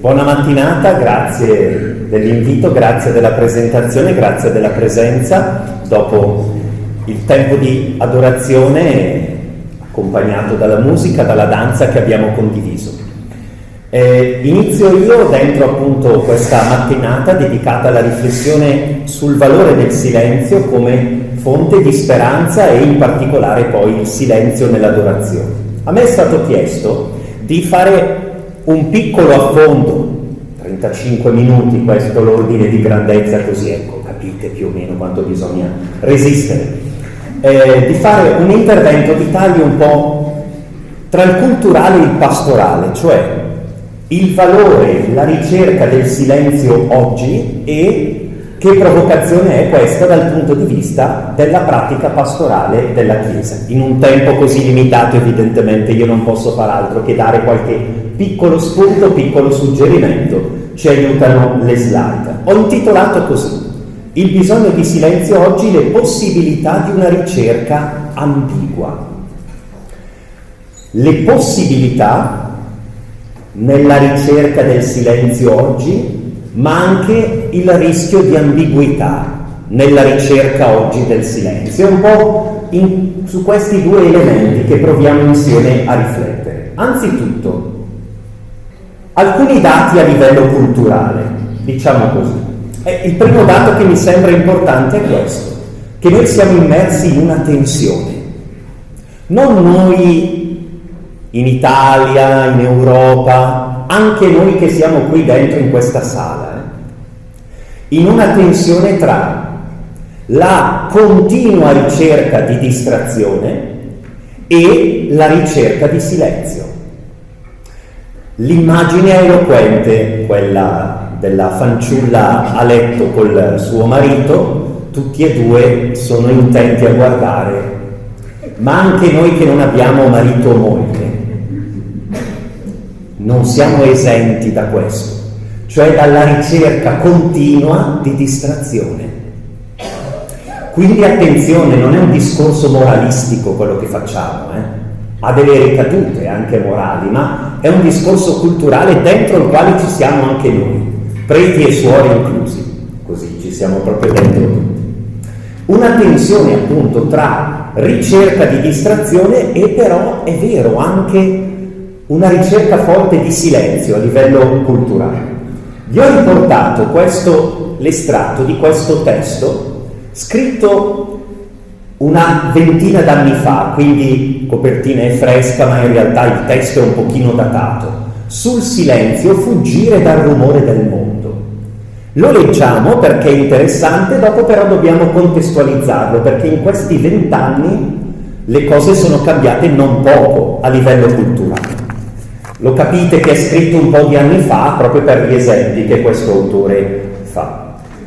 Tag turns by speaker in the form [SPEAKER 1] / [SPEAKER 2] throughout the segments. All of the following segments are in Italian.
[SPEAKER 1] Buona mattinata, grazie dell'invito, grazie della presentazione, grazie della presenza. Dopo il tempo di adorazione accompagnato dalla musica, dalla danza che abbiamo condiviso. Inizio io dentro appunto questa mattinata dedicata alla riflessione sul valore del silenzio come fonte di speranza e in particolare poi il silenzio nell'adorazione. A me è stato chiesto di fare un piccolo affondo, 35 minuti, questo l'ordine di grandezza, così ecco, capite più o meno quanto bisogna resistere, di fare un intervento di taglio un po' tra il culturale e il pastorale, cioè il valore, la ricerca del silenzio oggi e che provocazione è questa dal punto di vista della pratica pastorale della Chiesa. In un tempo così limitato evidentemente io non posso far altro che dare qualche piccolo spunto, piccolo suggerimento, ci aiutano le slide. Ho intitolato così: il bisogno di silenzio oggi, le possibilità di una ricerca ambigua. Le possibilità nella ricerca del silenzio oggi, ma anche il rischio di ambiguità nella ricerca oggi del silenzio. È un po' su questi due elementi che proviamo insieme a riflettere. Anzitutto, alcuni dati a livello culturale, diciamo così. Il primo dato che mi sembra importante è questo, che noi siamo immersi in una tensione. Non noi in Italia, in Europa, anche noi che siamo qui dentro in questa sala, in una tensione tra la continua ricerca di distrazione e la ricerca di silenzio. L'immagine è eloquente, quella della fanciulla a letto col suo marito, tutti e due sono intenti a guardare, ma anche noi che non abbiamo marito o moglie non siamo esenti da questo, cioè dalla ricerca continua di distrazione. Quindi attenzione, non è un discorso moralistico quello che facciamo, ha delle ricadute anche morali, ma è un discorso culturale dentro il quale ci siamo anche noi, preti e suore inclusi, così ci siamo proprio dentro tutti. Una tensione appunto tra ricerca di distrazione e però, è vero, anche una ricerca forte di silenzio a livello culturale. Vi ho riportato l'estratto di questo testo scritto una ventina d'anni fa, quindi copertina è fresca, ma in realtà il testo è un pochino datato. Sul silenzio, fuggire dal rumore del mondo. Lo leggiamo perché è interessante, dopo però dobbiamo contestualizzarlo, perché in questi 20 anni le cose sono cambiate non poco a livello culturale. Lo capite che è scritto un po' di anni fa, proprio per gli esempi che questo autore fa.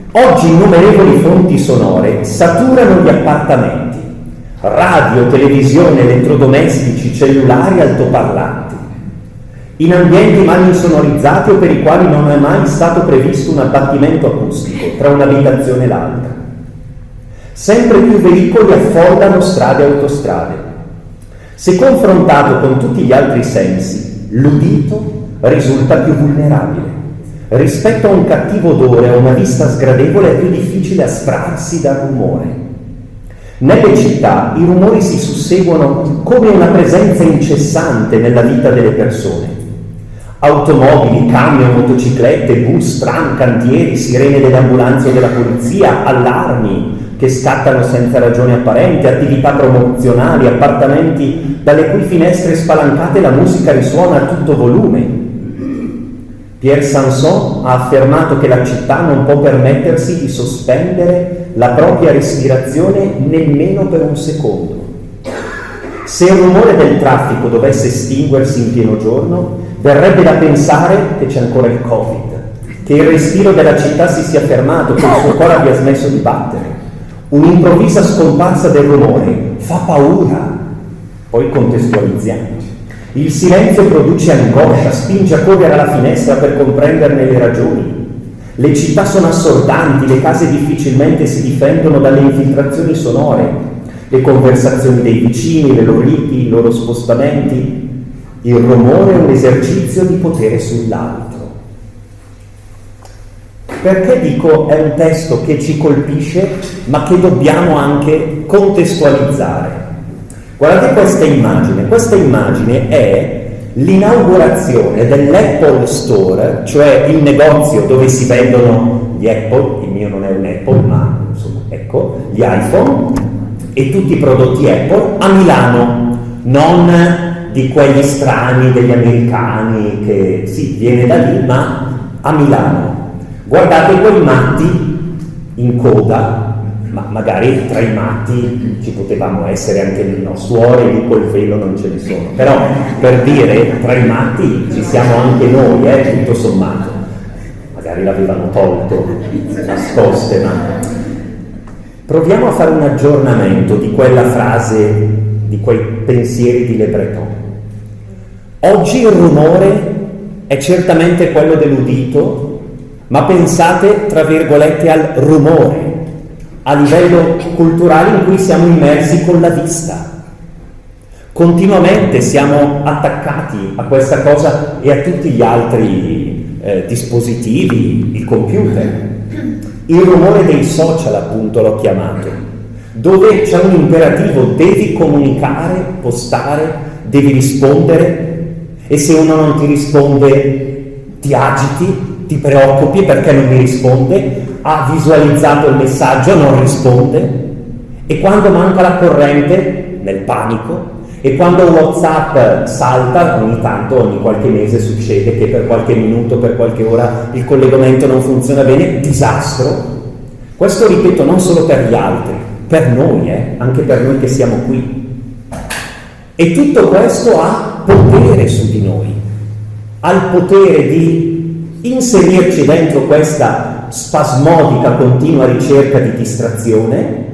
[SPEAKER 1] Oggi innumerevoli fonti sonore saturano gli appartamenti, radio, televisione, elettrodomestici, cellulari, altoparlanti. In ambienti mal insonorizzati o per i quali non è mai stato previsto un abbattimento acustico tra un'abitazione e l'altra. Sempre più veicoli affollano strade e autostrade. Se confrontato con tutti gli altri sensi, l'udito risulta più vulnerabile. Rispetto a un cattivo odore o a una vista sgradevole è più difficile astrarsi dal rumore. Nelle città i rumori si susseguono come una presenza incessante nella vita delle persone. Automobili, camion, motociclette, bus, tram, cantieri, sirene delle ambulanze o della polizia, allarmi che scattano senza ragione apparente, attività promozionali, appartamenti dalle cui finestre spalancate la musica risuona a tutto volume. Pierre Sanson ha affermato che la città non può permettersi di sospendere la propria respirazione nemmeno per un secondo. Se il rumore del traffico dovesse estinguersi in pieno giorno, verrebbe da pensare che c'è ancora il Covid, che il respiro della città si sia fermato, che il suo cuore abbia smesso di battere. Un'improvvisa scomparsa del rumore fa paura. Poi contestualizziamo. Il silenzio produce angoscia, spinge a correre alla finestra per comprenderne le ragioni. Le città sono assordanti, le case difficilmente si difendono dalle infiltrazioni sonore, le conversazioni dei vicini, le loro liti, i loro spostamenti. Il rumore è un esercizio di potere sull'altro. Perché dico è un testo che ci colpisce, ma che dobbiamo anche contestualizzare? Guardate questa immagine è l'inaugurazione dell'Apple Store, cioè il negozio dove si vendono gli Apple, il mio non è un Apple, ma insomma, ecco, gli iPhone e tutti i prodotti Apple a Milano, non di quelli strani degli americani che sì, viene da lì, ma a Milano. Guardate quei matti in coda, ma magari tra i matti ci potevamo essere anche no, suore lì col velo non ce ne sono, però per dire tra i matti ci siamo anche noi, tutto sommato. Magari l'avevano tolto, nascoste, ma proviamo a fare un aggiornamento di quella frase, di quei pensieri di Le Breton. Oggi il rumore è certamente quello dell'udito, ma pensate, tra virgolette, al rumore, a livello culturale in cui siamo immersi con la vista. Continuamente siamo attaccati a questa cosa e a tutti gli altri dispositivi, il computer. Il rumore dei social, appunto, l'ho chiamato, dove c'è un imperativo, devi comunicare, postare, devi rispondere, e se uno non ti risponde ti agiti, ti preoccupi perché non mi risponde, ha visualizzato il messaggio, non risponde, e quando manca la corrente, nel panico, e quando WhatsApp salta, ogni tanto, ogni qualche mese succede che per qualche minuto, per qualche ora il collegamento non funziona bene, disastro. Questo, ripeto, non solo per gli altri, per noi, anche per noi che siamo qui. E tutto questo ha potere su di noi, ha il potere di inserirci dentro questa spasmodica continua ricerca di distrazione,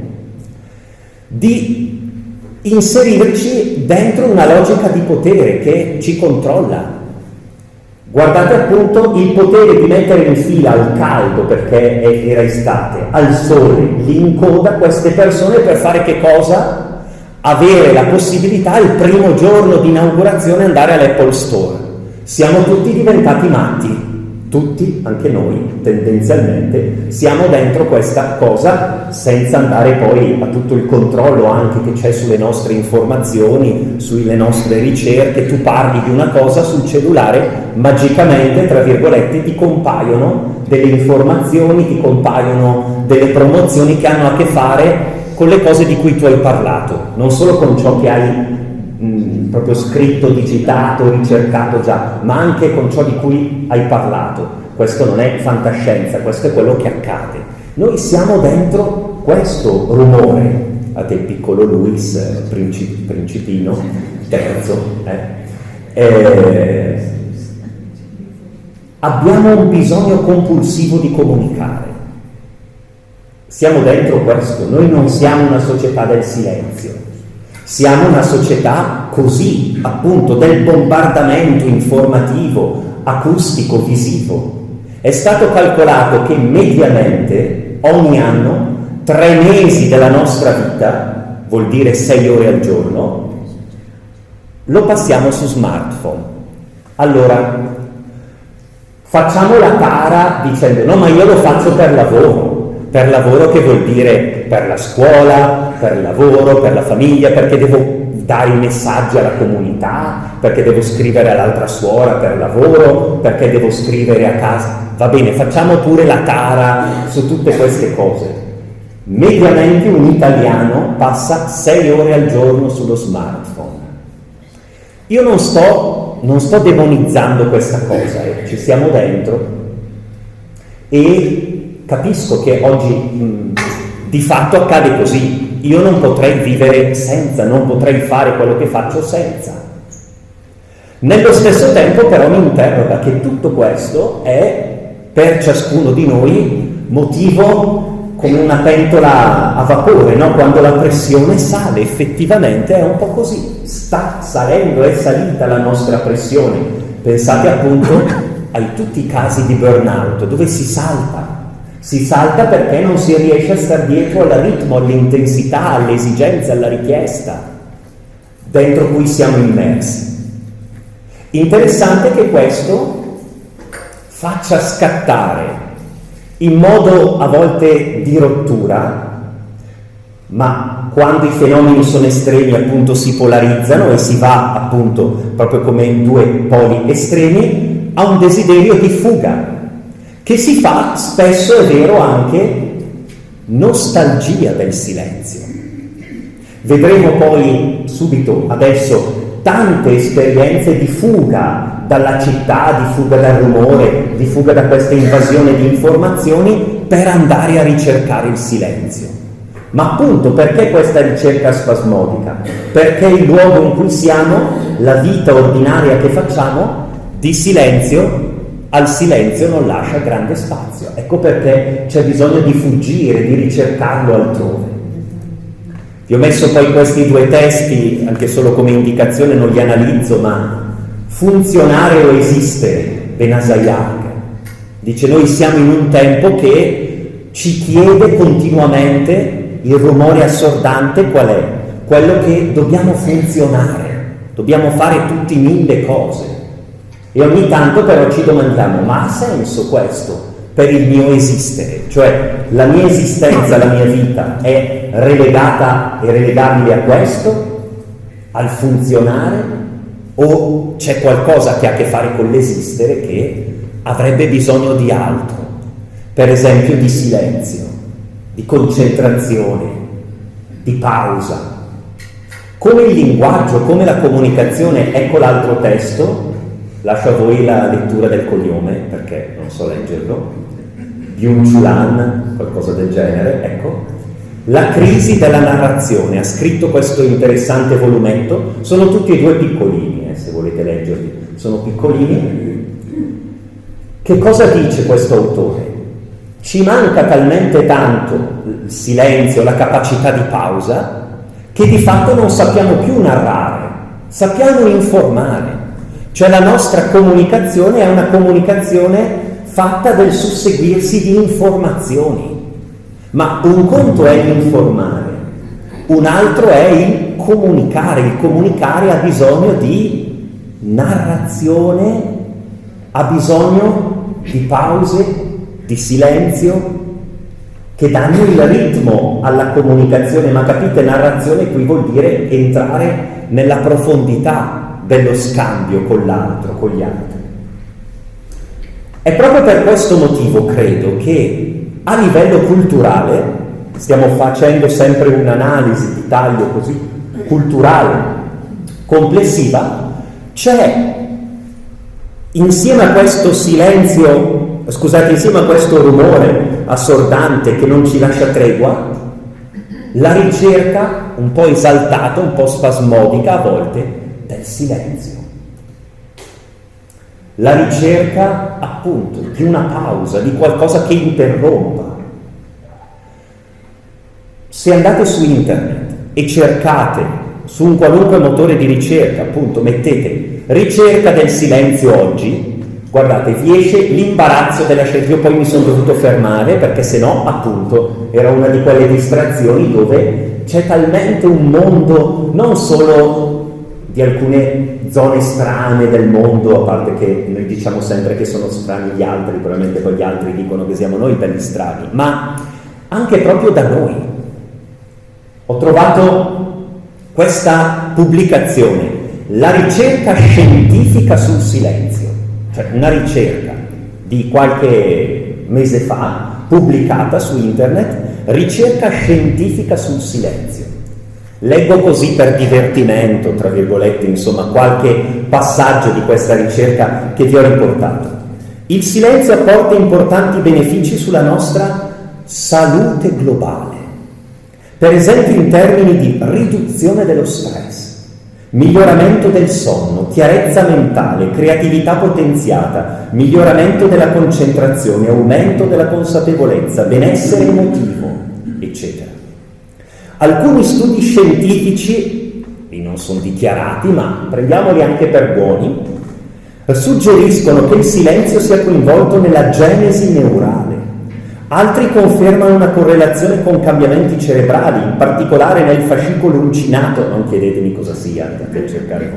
[SPEAKER 1] di inserirci dentro una logica di potere che ci controlla. Guardate appunto il potere di mettere in fila al caldo, perché era estate, al sole, lì in coda queste persone per fare che cosa? Avere la possibilità il primo giorno di inaugurazione andare all'Apple Store. Siamo tutti diventati matti. Tutti, anche noi, tendenzialmente, siamo dentro questa cosa senza andare poi a tutto il controllo anche che c'è sulle nostre informazioni, sulle nostre ricerche. Tu parli di una cosa sul cellulare, magicamente, tra virgolette, ti compaiono delle informazioni, ti compaiono delle promozioni che hanno a che fare con le cose di cui tu hai parlato, non solo con ciò che hai proprio scritto, digitato, ricercato già, ma anche con ciò di cui hai parlato. Questo non è fantascienza, questo è quello che accade. Noi siamo dentro questo rumore. A te piccolo Luis, principino, terzo. Abbiamo un bisogno compulsivo di comunicare. Siamo dentro questo. Noi non siamo una società del silenzio. Siamo una società così, appunto, del bombardamento informativo, acustico, visivo. È stato calcolato che mediamente ogni anno 3 mesi della nostra vita, vuol dire 6 ore al giorno, lo passiamo su smartphone. Allora, facciamo la tara dicendo no, ma io lo faccio per lavoro che vuol dire per la scuola, per il lavoro, per la famiglia, perché devo dare i messaggi alla comunità, perché devo scrivere all'altra suora per lavoro, perché devo scrivere a casa. Va bene, facciamo pure la tara su tutte queste cose. Mediamente un italiano passa 6 ore al giorno sullo smartphone. Io non sto demonizzando questa cosa, ci siamo dentro e capisco che oggi di fatto accade così. Io non potrei vivere senza, non potrei fare quello che faccio senza. Nello stesso tempo però mi interroga che tutto questo è per ciascuno di noi motivo come una pentola a vapore, no? Quando la pressione sale, effettivamente è un po' così, sta salendo, è salita la nostra pressione. Pensate appunto a tutti i casi di burnout dove si salta perché non si riesce a star dietro al ritmo, all'intensità, alle esigenze, alla richiesta dentro cui siamo immersi. Interessante che questo faccia scattare in modo a volte di rottura, ma quando i fenomeni sono estremi appunto si polarizzano e si va appunto proprio come in due poli estremi a un desiderio di fuga, che si fa spesso, è vero, anche nostalgia del silenzio. Vedremo poi subito adesso tante esperienze di fuga dalla città, di fuga dal rumore, di fuga da questa invasione di informazioni per andare a ricercare il silenzio. Ma appunto perché questa ricerca spasmodica? Perché il luogo in cui siamo, la vita ordinaria che facciamo, di silenzio, al silenzio non lascia grande spazio. Ecco perché c'è bisogno di fuggire, di ricercarlo altrove. Vi ho messo poi questi due testi, anche solo come indicazione, non li analizzo, ma funzionare o esistere, Benasayak. Dice: noi siamo in un tempo che ci chiede continuamente, il rumore assordante qual è? Quello che dobbiamo funzionare, dobbiamo fare tutti 1000 cose. E ogni tanto però ci domandiamo: ma ha senso questo per il mio esistere? Cioè la mia esistenza, la mia vita è relegata e relegabile a questo? Al funzionare? O c'è qualcosa che ha a che fare con l'esistere che avrebbe bisogno di altro? Per esempio di silenzio, di concentrazione, di pausa. Come il linguaggio, come la comunicazione. Ecco l'altro testo, lascio a voi la lettura del cognome perché non so leggerlo, Byung-Chul Han, qualcosa del genere, ecco. La crisi della narrazione, ha scritto questo interessante volumetto, sono tutti e due piccolini, se volete leggerli, sono piccolini. Che cosa dice questo autore? Ci manca talmente tanto il silenzio, la capacità di pausa, che di fatto non sappiamo più narrare, sappiamo informare. Cioè la nostra comunicazione è una comunicazione fatta del susseguirsi di informazioni. Ma un conto è l'informare, un altro è il comunicare. Il comunicare ha bisogno di narrazione, ha bisogno di pause, di silenzio, che danno il ritmo alla comunicazione. Ma capite, narrazione qui vuol dire entrare nella profondità dello scambio con l'altro, con gli altri. È proprio per questo motivo, credo, che a livello culturale, stiamo facendo sempre un'analisi di taglio così culturale, complessiva, c'è insieme a questo silenzio, insieme a questo rumore assordante che non ci lascia tregua, la ricerca un po' esaltata, un po' spasmodica a volte, del silenzio. La ricerca appunto di una pausa, di qualcosa che interrompa. Se andate su internet e cercate su un qualunque motore di ricerca, appunto mettete ricerca del silenzio oggi, guardate, vi esce l'imbarazzo della scelta. Io poi mi sono dovuto fermare perché sennò appunto era una di quelle distrazioni dove c'è talmente un mondo, non solo di alcune zone strane del mondo, a parte che noi diciamo sempre che sono strani gli altri, probabilmente poi gli altri dicono che siamo noi belli strani, ma anche proprio da noi. Ho trovato questa pubblicazione, la ricerca scientifica sul silenzio, cioè una ricerca di qualche mese fa, pubblicata su internet, ricerca scientifica sul silenzio. Leggo così per divertimento, tra virgolette, insomma, qualche passaggio di questa ricerca che vi ho riportato. Il silenzio apporta importanti benefici sulla nostra salute globale, per esempio in termini di riduzione dello stress, miglioramento del sonno, chiarezza mentale, creatività potenziata, miglioramento della concentrazione, aumento della consapevolezza, benessere emotivo, eccetera. Alcuni studi scientifici, e non sono dichiarati, ma prendiamoli anche per buoni, suggeriscono che il silenzio sia coinvolto nella genesi neurale. Altri confermano una correlazione con cambiamenti cerebrali, in particolare nel fascicolo uncinato, non chiedetemi cosa sia, per cercare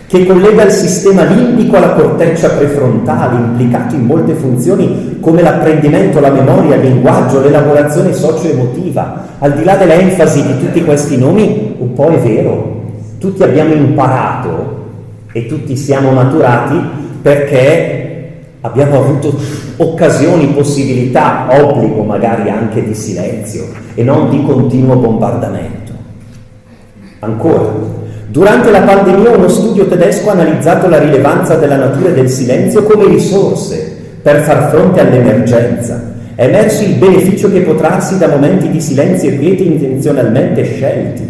[SPEAKER 1] che collega il sistema limbico alla corteccia prefrontale, implicato in molte funzioni come l'apprendimento, la memoria, il linguaggio, l'elaborazione socio-emotiva. Al di là dell'enfasi di tutti questi nomi, un po' è vero, tutti abbiamo imparato e tutti siamo maturati perché abbiamo avuto occasioni, possibilità, obbligo magari anche di silenzio e non di continuo bombardamento. Ancora, durante la pandemia uno studio tedesco ha analizzato la rilevanza della natura e del silenzio come risorse per far fronte all'emergenza. È emerso il beneficio che può trarsi da momenti di silenzio e quiete intenzionalmente scelti.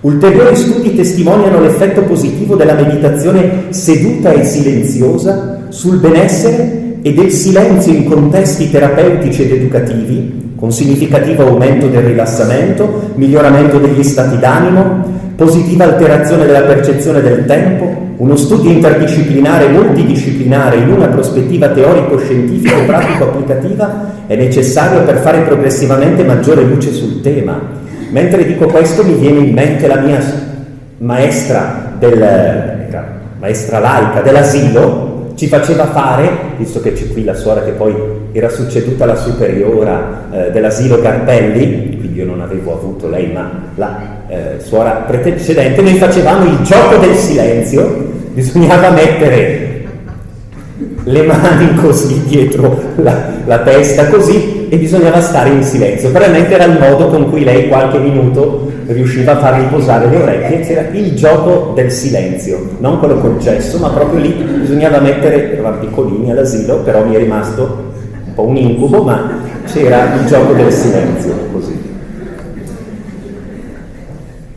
[SPEAKER 1] Ulteriori studi testimoniano l'effetto positivo della meditazione seduta e silenziosa sul benessere e del silenzio in contesti terapeutici ed educativi, con significativo aumento del rilassamento, miglioramento degli stati d'animo, positiva alterazione della percezione del tempo. Uno studio interdisciplinare e multidisciplinare in una prospettiva teorico-scientifica e pratico-applicativa è necessario per fare progressivamente maggiore luce sul tema. Mentre dico questo mi viene in mente la mia maestra laica dell'asilo, ci faceva fare, visto che c'è qui la suora che poi era succeduta alla superiora dell'asilo Garpelli, quindi io non avevo avuto lei ma la suora precedente, noi facevamo il gioco del silenzio, bisognava mettere le mani così dietro la testa così e bisognava stare in silenzio. Veramente era il modo con cui lei qualche minuto riusciva a fargli posare le orecchie. C'era il gioco del silenzio, non quello col gesso, ma proprio lì bisognava mettere, eravamo piccolini all'asilo, però mi è rimasto un po' un incubo, ma c'era il gioco del silenzio, così.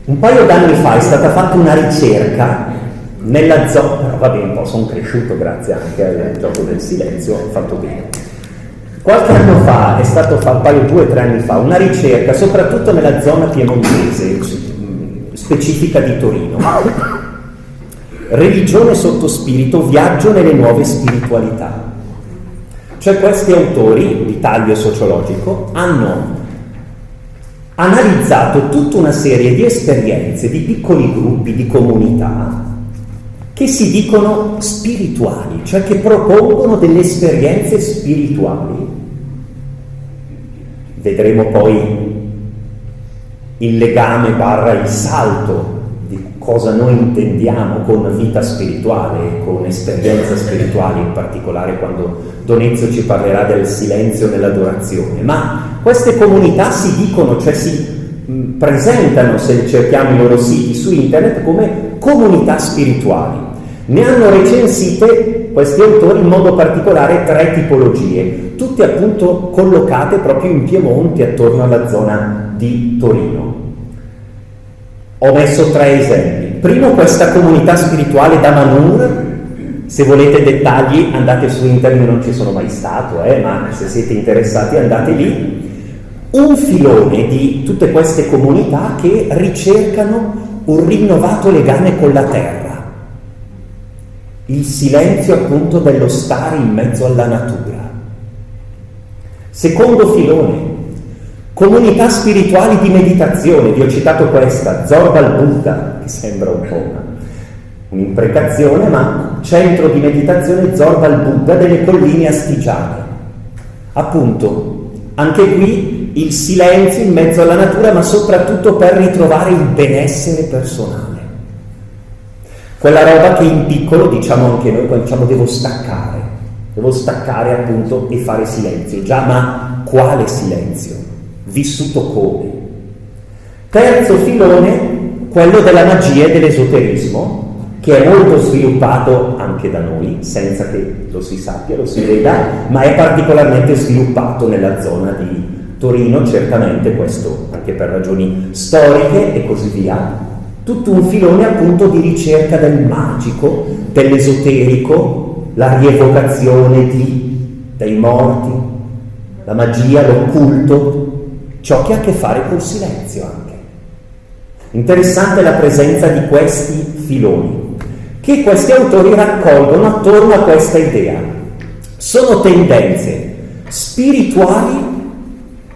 [SPEAKER 1] Un paio d'anni fa è stata fatta una ricerca nella zona, però va bene, un po' sono cresciuto grazie anche al gioco del silenzio, ho fatto bene. Qualche anno fa è stato fatto, 2 o 3 anni fa, una ricerca soprattutto nella zona piemontese, specifica di Torino. Religione sotto spirito, viaggio nelle nuove spiritualità. Cioè questi autori di taglio sociologico hanno analizzato tutta una serie di esperienze, di piccoli gruppi, di comunità, che si dicono spirituali, cioè che propongono delle esperienze spirituali. Vedremo poi il legame / il salto di cosa noi intendiamo con vita spirituale, con esperienza spirituale, in particolare quando Donezio ci parlerà del silenzio nell'adorazione. Ma queste comunità si dicono, cioè si presentano, se cerchiamo i loro siti su internet, come comunità spirituali. Ne hanno recensite questi autori in modo particolare 3 tipologie, tutte appunto collocate proprio in Piemonte, attorno alla zona di Torino. Ho messo 3 esempi. Primo, questa comunità spirituale da Manur. Se volete dettagli andate su internet, non ci sono mai stato, ma se siete interessati andate lì. Un filone di tutte queste comunità che ricercano un rinnovato legame con la terra. Il silenzio appunto dello stare in mezzo alla natura. Secondo filone, comunità spirituali di meditazione. Vi ho citato questa, Zorba al Buddha, che sembra un po' un'imprecazione, ma centro di meditazione Zorba al Buddha delle colline astigiane. Appunto, anche qui il silenzio in mezzo alla natura, ma soprattutto per ritrovare il benessere personale. Quella roba che in piccolo diciamo anche noi, quando diciamo devo staccare appunto e fare silenzio. Già, ma quale silenzio? Vissuto come? Terzo filone, quello della magia e dell'esoterismo, che è molto sviluppato anche da noi, senza che lo si sappia, lo si veda, ma è particolarmente sviluppato nella zona di Torino, certamente questo anche per ragioni storiche e così via. Tutto un filone appunto di ricerca del magico, dell'esoterico, la rievocazione dei morti, la magia, l'occulto, ciò che ha a che fare col silenzio anche. Interessante la presenza di questi filoni, che questi autori raccolgono attorno a questa idea. Sono tendenze spirituali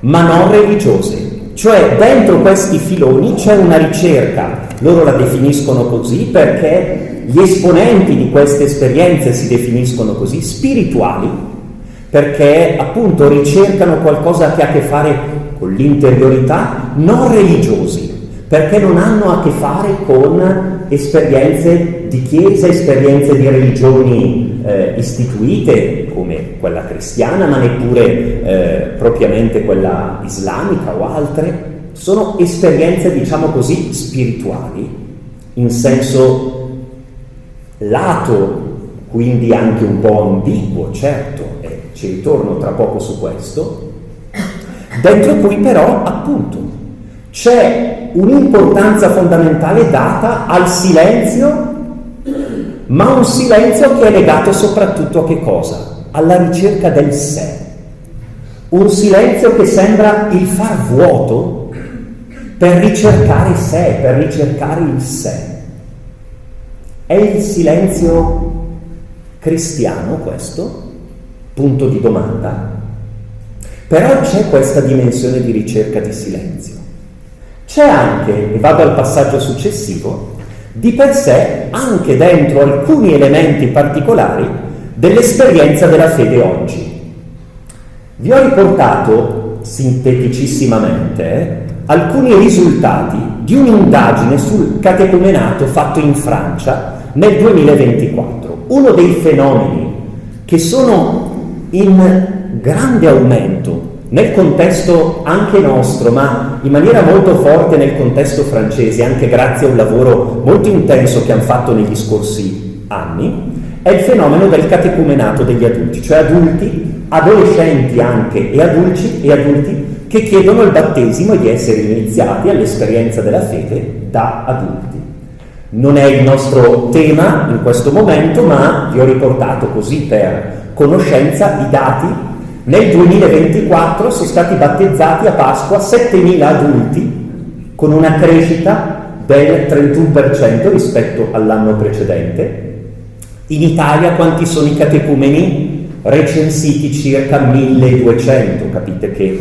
[SPEAKER 1] ma non religiose. Cioè dentro questi filoni c'è una ricerca, loro la definiscono così perché gli esponenti di queste esperienze si definiscono così, spirituali, perché appunto ricercano qualcosa che ha a che fare con l'interiorità, non religiosi, perché non hanno a che fare con esperienze di chiesa, esperienze di religioni istituite come quella cristiana, ma neppure propriamente quella islamica o altre. Sono esperienze, diciamo così, spirituali, in senso lato, quindi anche un po' ambiguo, certo, e ci ritorno tra poco su questo, dentro cui però, appunto, c'è un'importanza fondamentale data al silenzio, ma un silenzio che è legato soprattutto a che cosa? Alla ricerca del sé. Un silenzio che sembra il far vuoto per ricercare sé, per ricercare il sé. È il silenzio cristiano questo? Punto di domanda. Però c'è questa dimensione di ricerca di silenzio. C'è anche, e vado al passaggio successivo, di per sé, anche dentro alcuni elementi particolari dell'esperienza della fede oggi. Vi ho riportato sinteticissimamente alcuni risultati di un'indagine sul catecumenato fatto in Francia nel 2024. Uno dei fenomeni che sono in grande aumento nel contesto anche nostro, ma in maniera molto forte nel contesto francese, anche grazie a un lavoro molto intenso che hanno fatto negli scorsi anni, è il fenomeno del catecumenato degli adulti, cioè adulti, adolescenti anche e adulti che chiedono il battesimo e di essere iniziati all'esperienza della fede da adulti. Non è il nostro tema in questo momento, ma vi ho riportato così per conoscenza i dati. Nel 2024 sono stati battezzati a Pasqua 7.000 adulti, con una crescita del 31% rispetto all'anno precedente. In Italia quanti sono i catecumeni? Recensiti circa 1.200, capite che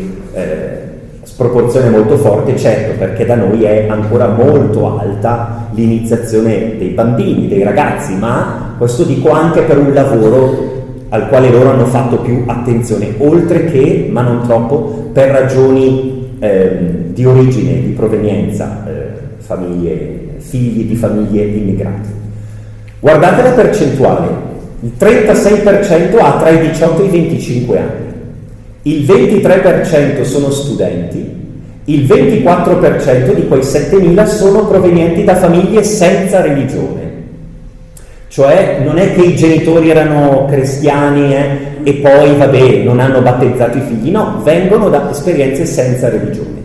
[SPEAKER 1] sproporzione molto forte, certo, perché da noi è ancora molto alta l'iniziazione dei bambini, dei ragazzi, ma questo dico anche per un lavoro al quale loro hanno fatto più attenzione, oltre che, ma non troppo, per ragioni di origine, di provenienza, figli di famiglie immigrate. Guardate la percentuale, il 36% ha tra i 18 e i 25 anni, il 23% sono studenti, il 24% di quei 7.000 sono provenienti da famiglie senza religione. Cioè non è che i genitori erano cristiani e poi, vabbè, non hanno battezzato i figli, no, vengono da esperienze senza religione.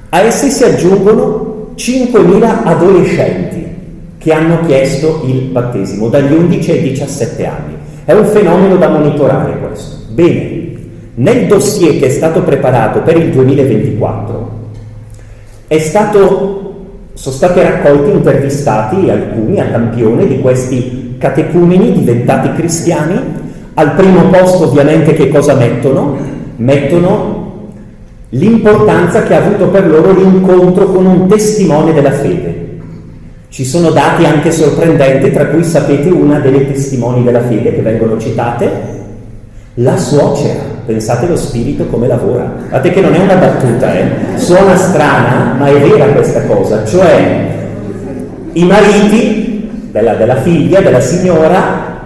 [SPEAKER 1] A esse si aggiungono 5.000 adolescenti che hanno chiesto il battesimo dagli 11 ai 17 anni. È un fenomeno da monitorare questo. Bene, nel dossier che è stato preparato per il 2024 sono stati raccolti, intervistati alcuni a campione di questi catecumeni diventati cristiani. Al primo posto ovviamente che cosa mettono? Mettono l'importanza che ha avuto per loro l'incontro con un testimone della fede. Ci sono dati anche sorprendenti, tra cui sapete una delle testimoni della fede che vengono citate? La suocera. Pensate lo spirito come lavora. Guardate che non è una battuta, suona strana, ma è vera questa cosa. Cioè i mariti della figlia, della signora,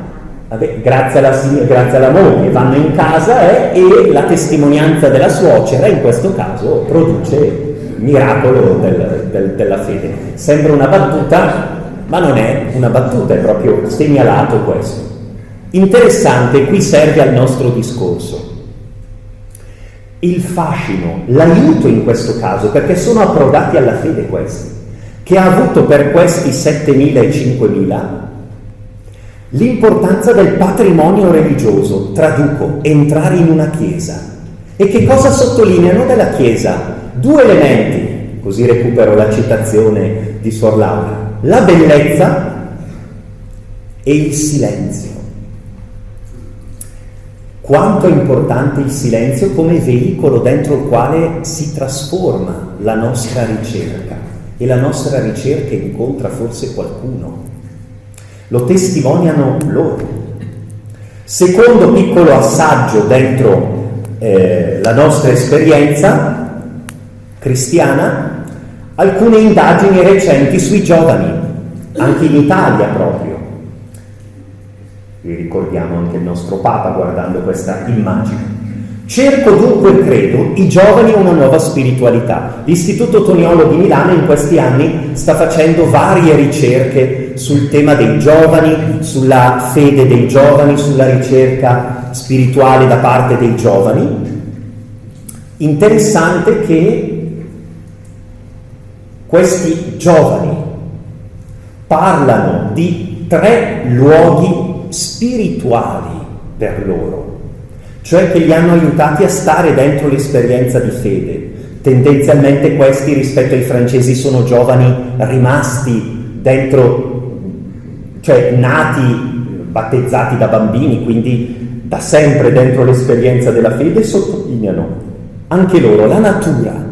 [SPEAKER 1] grazie alla moglie, vanno in casa e la testimonianza della suocera in questo caso produce il miracolo della fede. Sembra una battuta, ma non è una battuta, è proprio segnalato questo. Interessante, qui serve al nostro discorso il fascino, l'aiuto in questo caso, perché sono approdati alla fede questi, che ha avuto per questi 7.000 e 5.000 l'importanza del patrimonio religioso, traduco, entrare in una chiesa. E che cosa sottolineano della chiesa? 2 elementi, così recupero la citazione di Suor Laura: la bellezza e il silenzio. Quanto è importante il silenzio come veicolo dentro il quale si trasforma la nostra ricerca, e la nostra ricerca incontra forse qualcuno. Lo testimoniano loro. Secondo piccolo assaggio dentro la nostra esperienza cristiana, alcune indagini recenti sui giovani, anche in Italia proprio. Vi ricordiamo anche il nostro Papa guardando questa immagine. Cerco dunque e credo i giovani una nuova spiritualità. L'Istituto Toniolo di Milano in questi anni sta facendo varie ricerche sul tema dei giovani, sulla fede dei giovani, sulla ricerca spirituale da parte dei giovani. Interessante che questi giovani parlano di 3 luoghi spirituali per loro, cioè che li hanno aiutati a stare dentro l'esperienza di fede. Tendenzialmente questi, rispetto ai francesi, sono giovani rimasti dentro, cioè nati, battezzati da bambini, quindi da sempre dentro l'esperienza della fede, sottolineano anche loro la natura.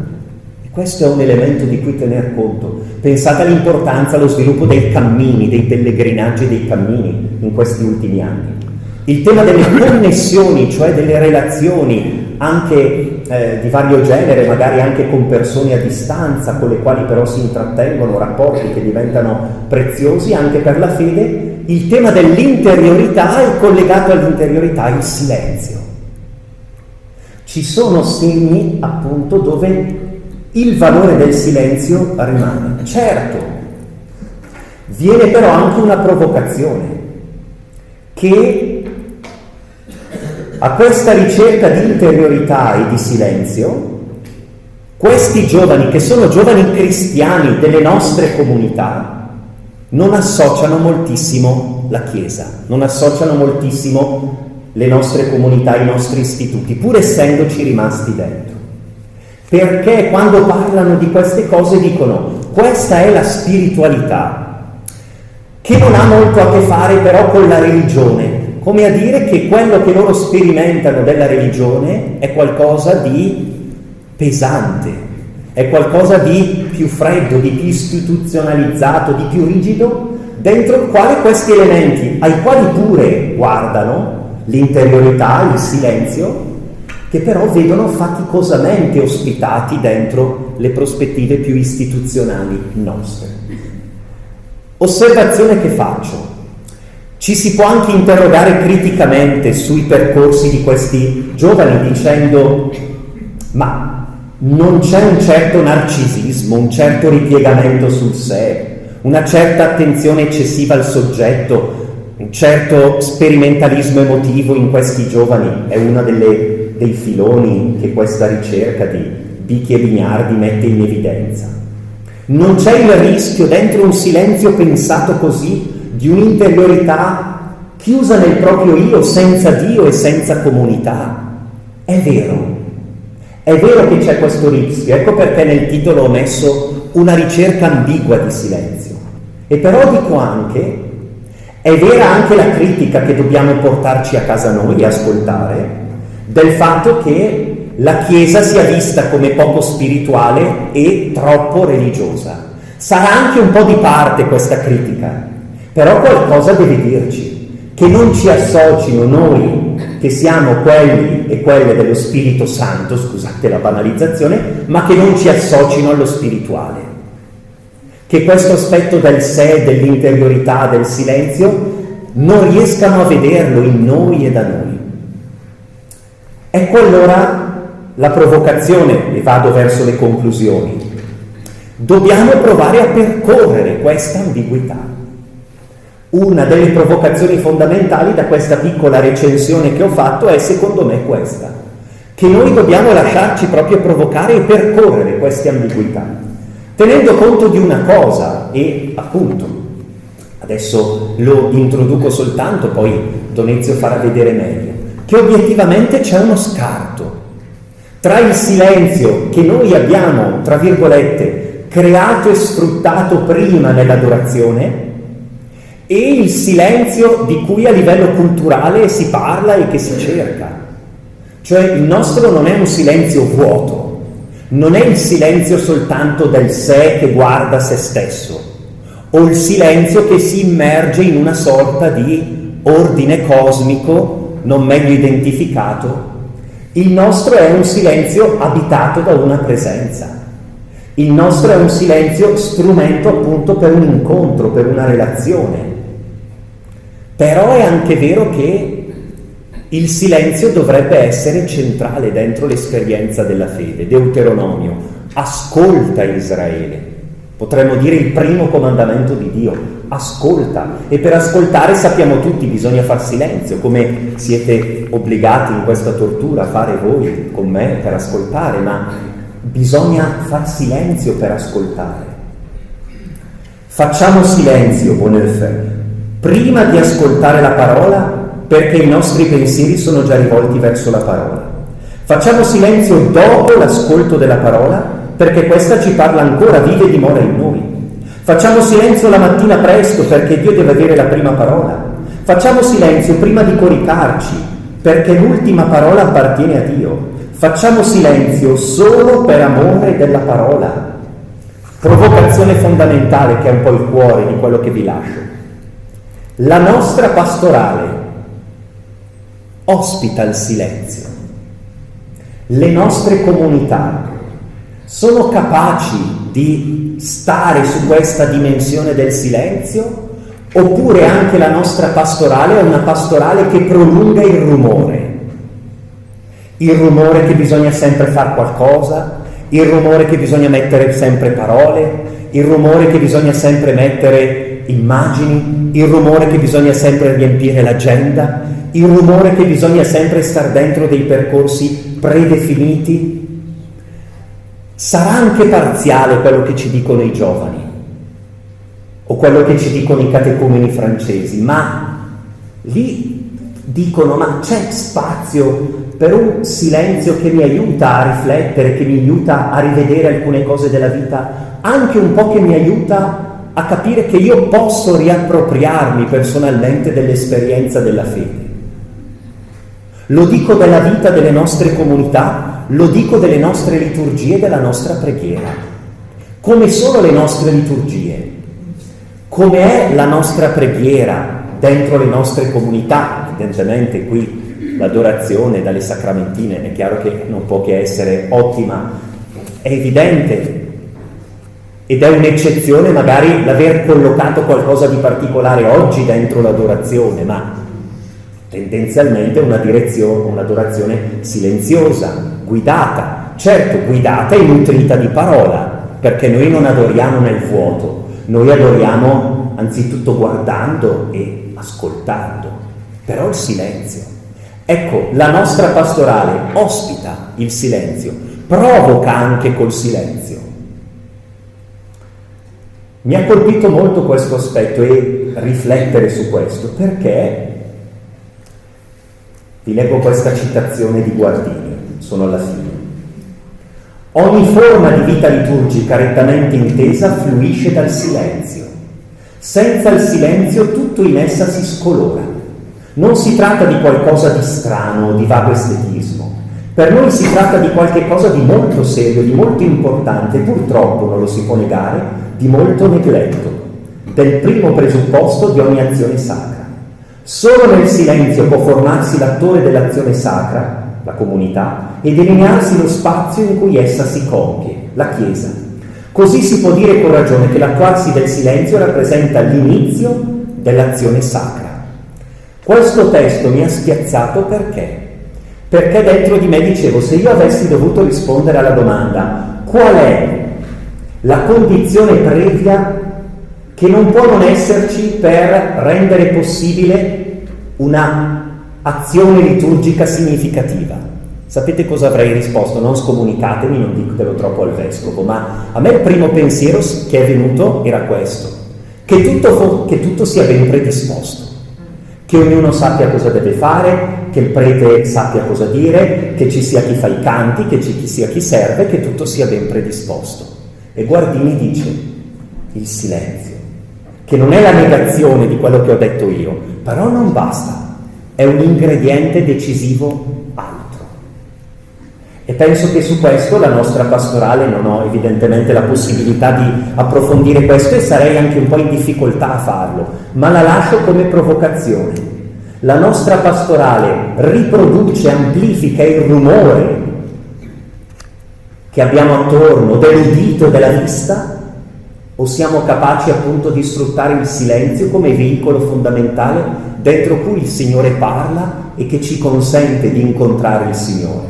[SPEAKER 1] E questo è un elemento di cui tener conto. Pensate all'importanza, allo sviluppo dei cammini, dei pellegrinaggi, dei cammini in questi ultimi anni. Il tema delle connessioni, cioè delle relazioni anche di vario genere, magari anche con persone a distanza, con le quali però si intrattengono rapporti che diventano preziosi anche per la fede. Il tema dell'interiorità è collegato all'interiorità il silenzio. Ci sono segni appunto dove il valore del silenzio rimane. Certo, viene però anche una provocazione che a questa ricerca di interiorità e di silenzio, questi giovani, che sono giovani cristiani delle nostre comunità, non associano moltissimo la Chiesa, non associano moltissimo le nostre comunità, i nostri istituti, pur essendoci rimasti dentro. Perché quando parlano di queste cose dicono: questa è la spiritualità, che non ha molto a che fare però con la religione, come a dire che quello che loro sperimentano della religione è qualcosa di pesante, è qualcosa di più freddo, di più istituzionalizzato, di più rigido, dentro il quale questi elementi, ai quali pure guardano, l'interiorità, il silenzio, che però vedono faticosamente ospitati dentro le prospettive più istituzionali nostre. Osservazione che faccio: ci si può anche interrogare criticamente sui percorsi di questi giovani dicendo: ma non c'è un certo narcisismo, un certo ripiegamento sul sé, una certa attenzione eccessiva al soggetto, un certo sperimentalismo emotivo in questi giovani? È uno dei filoni che questa ricerca di Bicchi e Vignardi mette in evidenza. Non c'è il rischio, dentro un silenzio pensato così, di un'interiorità chiusa nel proprio io, senza Dio e senza comunità? È vero che c'è questo rischio. Ecco perché nel titolo ho messo una ricerca ambigua di silenzio. E però dico anche: è vera anche la critica che dobbiamo portarci a casa noi e ascoltare, del fatto che la Chiesa sia vista come poco spirituale e troppo religiosa. Sarà anche un po' di parte questa critica, però qualcosa deve dirci, che non ci associno noi, che siamo quelli e quelle dello Spirito Santo, scusate la banalizzazione, ma che non ci associno allo spirituale. Che questo aspetto del sé, dell'interiorità, del silenzio, non riescano a vederlo in noi e da noi. Ecco allora la provocazione, e vado verso le conclusioni. Dobbiamo provare a percorrere questa ambiguità. Una delle provocazioni fondamentali da questa piccola recensione che ho fatto è, secondo me, questa: che noi dobbiamo lasciarci proprio provocare e percorrere queste ambiguità, tenendo conto di una cosa, e appunto, adesso lo introduco soltanto, poi Donezio farà vedere meglio, che obiettivamente c'è uno scarto tra il silenzio che noi abbiamo, tra virgolette, creato e sfruttato prima nell'adorazione, e il silenzio di cui a livello culturale si parla e che si cerca. Cioè il nostro non è un silenzio vuoto, non è il silenzio soltanto del sé che guarda se stesso, o il silenzio che si immerge in una sorta di ordine cosmico non meglio identificato, il nostro è un silenzio abitato da una presenza. Il nostro è un silenzio strumento appunto per un incontro, per una relazione. Però è anche vero che il silenzio dovrebbe essere centrale dentro l'esperienza della fede. Deuteronomio: ascolta Israele. Potremmo dire il primo comandamento di Dio: ascolta. E per ascoltare sappiamo tutti, bisogna far silenzio, come siete obbligati in questa tortura a fare voi con me per ascoltare, ma bisogna far silenzio per ascoltare. Facciamo silenzio, Bonhoeffer, prima di ascoltare la parola, perché i nostri pensieri sono già rivolti verso la parola. Facciamo silenzio dopo l'ascolto della parola, perché questa ci parla ancora, vive e dimora in noi. Facciamo silenzio la mattina presto, perché Dio deve avere la prima parola. Facciamo silenzio prima di coricarci, perché l'ultima parola appartiene a Dio. Facciamo silenzio solo per amore della parola. Provocazione fondamentale, che è un po' il cuore di quello che vi lascio. La nostra pastorale ospita il silenzio. Le nostre comunità sono capaci di stare su questa dimensione del silenzio, oppure anche la nostra pastorale è una pastorale che prolunga il rumore che bisogna sempre fare qualcosa, il rumore che bisogna mettere sempre parole, il rumore che bisogna sempre mettere immagini, il rumore che bisogna sempre riempire l'agenda, il rumore che bisogna sempre star dentro dei percorsi predefiniti. Sarà anche parziale quello che ci dicono i giovani o quello che ci dicono i catecumeni francesi, ma lì dicono: ma c'è spazio per un silenzio che mi aiuta a riflettere, che mi aiuta a rivedere alcune cose della vita, anche un po' che mi aiuta a capire che io posso riappropriarmi personalmente dell'esperienza della fede. Lo dico della vita delle nostre comunità, lo dico delle nostre liturgie, della nostra preghiera. Come sono le nostre liturgie? Come è la nostra preghiera dentro le nostre comunità? Evidentemente qui l'adorazione dalle sacramentine è chiaro che non può che essere ottima, è evidente, ed è un'eccezione magari l'aver collocato qualcosa di particolare oggi dentro l'adorazione, ma tendenzialmente un'adorazione silenziosa, guidata, certo guidata e nutrita di parola, perché noi non adoriamo nel vuoto, noi adoriamo anzitutto guardando e ascoltando, però il silenzio. Ecco, la nostra pastorale ospita il silenzio, provoca anche col silenzio. Mi ha colpito molto questo aspetto e riflettere su questo, perché vi leggo questa citazione di Guardini, sono alla fine. Ogni forma di vita liturgica rettamente intesa fluisce dal silenzio. Senza il silenzio tutto in essa si scolora. Non si tratta di qualcosa di strano o di vago estetismo. Per noi si tratta di qualche cosa di molto serio, di molto importante, purtroppo, non lo si può negare, di molto negletto, del primo presupposto di ogni azione sacra. Solo nel silenzio può formarsi l'attore dell'azione sacra, la comunità, e delinearsi lo spazio in cui essa si compie, la Chiesa. Così si può dire con ragione che l'attuarsi del silenzio rappresenta l'inizio dell'azione sacra. Questo testo mi ha spiazzato perché? Perché dentro di me dicevo, se io avessi dovuto rispondere alla domanda qual è la condizione previa che non può non esserci per rendere possibile una azione liturgica significativa, sapete cosa avrei risposto? Non scomunicatemi, non ditelo troppo al vescovo, ma a me il primo pensiero che è venuto era questo, che tutto sia ben predisposto, che ognuno sappia cosa deve fare, che il prete sappia cosa dire, che ci sia chi fa i canti, che ci sia chi serve, che tutto sia ben predisposto. E Guardini dice il silenzio, che non è la negazione di quello che ho detto io, però non basta, è un ingrediente decisivo altro. E penso che su questo la nostra pastorale, non ho evidentemente la possibilità di approfondire questo e sarei anche un po' in difficoltà a farlo, ma la lascio come provocazione. La nostra pastorale riproduce, amplifica il rumore che abbiamo attorno, dell'udito, della vista, o siamo capaci appunto di sfruttare il silenzio come veicolo fondamentale dentro cui il Signore parla e che ci consente di incontrare il Signore?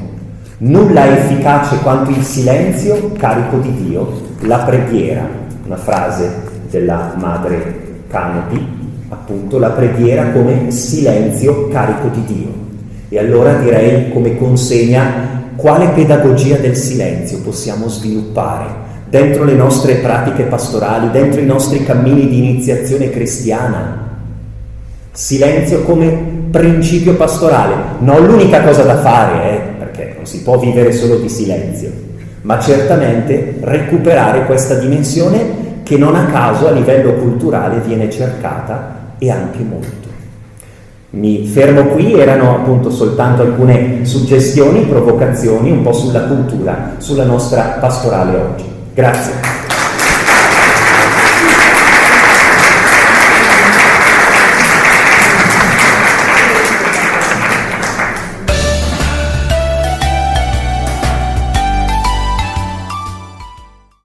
[SPEAKER 1] Nulla è efficace quanto il silenzio carico di Dio, la preghiera, una frase della madre Canopi, appunto la preghiera come silenzio carico di Dio. E allora direi, come consegna, quale pedagogia del silenzio possiamo sviluppare dentro le nostre pratiche pastorali, dentro i nostri cammini di iniziazione cristiana? Silenzio come principio pastorale, non l'unica cosa da fare, perché non si può vivere solo di silenzio, ma certamente recuperare questa dimensione che non a caso a livello culturale viene cercata e anche molto. Mi fermo qui, erano appunto soltanto alcune suggestioni, provocazioni un po' sulla cultura, sulla nostra pastorale oggi. Grazie.